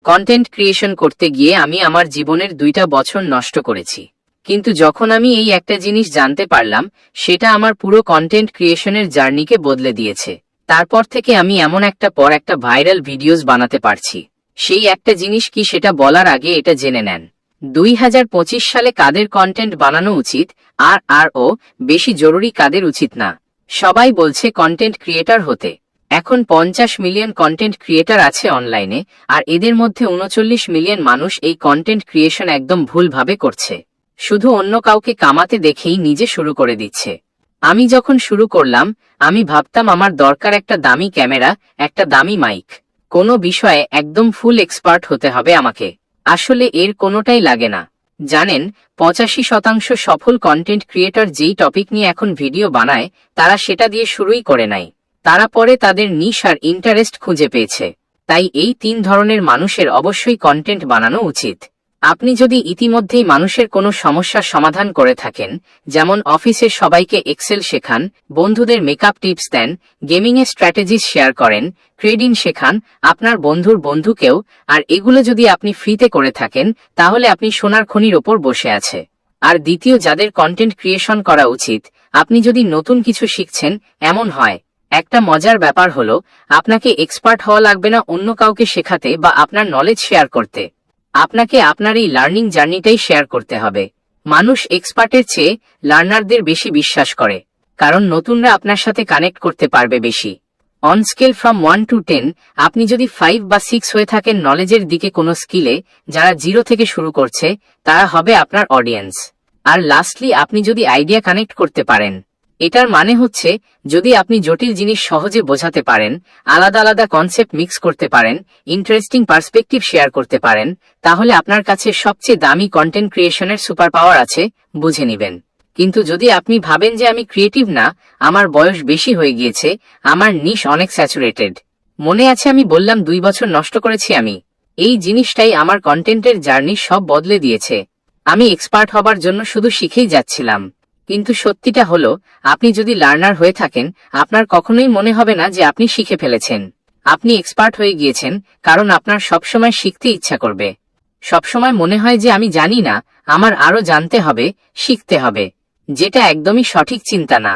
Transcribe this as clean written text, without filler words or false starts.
Content creation করতে গিয়ে আমি আমার জীবনের 2টা বছর নষ্ট করেছি, কিন্তু যখন আমি এই একটা জিনিস জানতে পারলাম, সেটা আমার পুরো কন্টেন্ট ক্রিয়েশনের জার্নিকে বদলে দিয়েছে। তারপর থেকে আমি এমন একটা পর একটা ভাইরাল ভিডিওস বানাতে পারছি। সেই একটা জিনিস কি সেটা বলার আগে এটা জেনে নেন, 2025 সালে কাদের কন্টেন্ট বানানো উচিত আর বেশি জরুরি কাদের উচিত না। সবাই বলছে কন্টেন্ট ক্রিয়েটর হতে। এখন 50 মিলিয়ন কন্টেন্ট ক্রিয়েটর আছে অনলাইনে, আর এদের মধ্যে 39 মিলিয়ন মানুষ এই কন্টেন্ট ক্রিয়েশন একদম ভুলভাবে করছে। শুধু অন্য কাউকে কামাতে দেখেই নিজে শুরু করে দিচ্ছে। আমি যখন শুরু করলাম, আমি ভাবতাম আমার দরকার একটা দামি ক্যামেরা, একটা দামি মাইক, কোনো বিষয়ে একদম ফুল এক্সপার্ট হতে হবে আমাকে। আসলে এর কোনোটাই লাগে না। জানেন, 85% সফল কন্টেন্ট ক্রিয়েটর যেই টপিক নিয়ে এখন ভিডিও বানায়, তারা সেটা দিয়ে শুরুই করে নাই। তারা পরে তাদের নিশ আর ইন্টারেস্ট খুঁজে পেয়েছে। তাই এই 3 ধরনের মানুষের অবশ্যই কন্টেন্ট বানানো উচিত। আপনি যদি ইতিমধ্যেই মানুষের কোনো সমস্যার সমাধান করে থাকেন, যেমন অফিসের সবাইকে এক্সেল শেখান, বন্ধুদের মেকআপ টিপস দেন, গেমিংয়ে স্ট্র্যাটেজিস শেয়ার করেন, ট্রেডিং শেখান আপনার বন্ধুর বন্ধুকেও, আর এগুলো যদি আপনি ফ্রিতে করে থাকেন, তাহলে আপনি সোনার খনির ওপর বসে আছে। আর দ্বিতীয়, যাদের কন্টেন্ট ক্রিয়েশন করা উচিত, আপনি যদি নতুন কিছু শিখছেন, এমন হয়। একটা মজার ব্যাপার হলো, আপনাকে এক্সপার্ট হওয়া লাগবে না অন্য কাউকে শেখাতে বা আপনার নলেজ শেয়ার করতে। আপনাকে আপনার এই লার্নিং জার্নিটাই শেয়ার করতে হবে। মানুষ এক্সপার্টের চেয়ে লার্নারদের বেশি বিশ্বাস করে, কারণ নতুনরা আপনার সাথে কানেক্ট করতে পারবে বেশি। অন স্কেল ফ্রম 1 to 10, আপনি যদি 5 বা 6 হয়ে থাকেন নলেজের দিকে কোনো স্কিলে, যারা 0 থেকে শুরু করছে, তারা হবে আপনার অডিয়েন্স। আর লাস্টলি, আপনি যদি আইডিয়া কানেক্ট করতে পারেন, এটার মানে হচ্ছে যদি আপনি জটিল জিনিস সহজে বোঝাতে পারেন, আলাদা আলাদা কনসেপ্ট মিক্স করতে পারেন, ইন্টারেস্টিং পার্সপেক্টিভ শেয়ার করতে পারেন, তাহলে আপনার কাছে সবচেয়ে দামি কন্টেন্ট ক্রিয়েশনের সুপার পাওয়ার আছে, বুঝে নেবেন। কিন্তু যদি আপনি ভাবেন যে আমি ক্রিয়েটিভ না, আমার বয়স বেশি হয়ে গিয়েছে, আমার নিশ অনেক স্যাচুরেটেড, মনে আছে আমি বললাম 2 বছর নষ্ট করেছি আমি, এই জিনিসটাই আমার কন্টেন্টের জার্নি সব বদলে দিয়েছে। আমি এক্সপার্ট হবার জন্য শুধু শিখেই যাচ্ছিলাম, কিন্তু সত্যিটা হলো, আপনি যদি লার্নার হয়ে থাকেন, আপনার কখনোই মনে হবে না যে আপনি শিখে ফেলেছেন। আপনি এক্সপার্ট হয়ে গিয়েছেন, কারণ আপনার সবসময় শিখতে ইচ্ছা করবে। সবসময় মনে হয় যে আমি জানি না, আমার আরো জানতে হবে, শিখতে হবে, যেটা একদমই সঠিক চিন্তা না।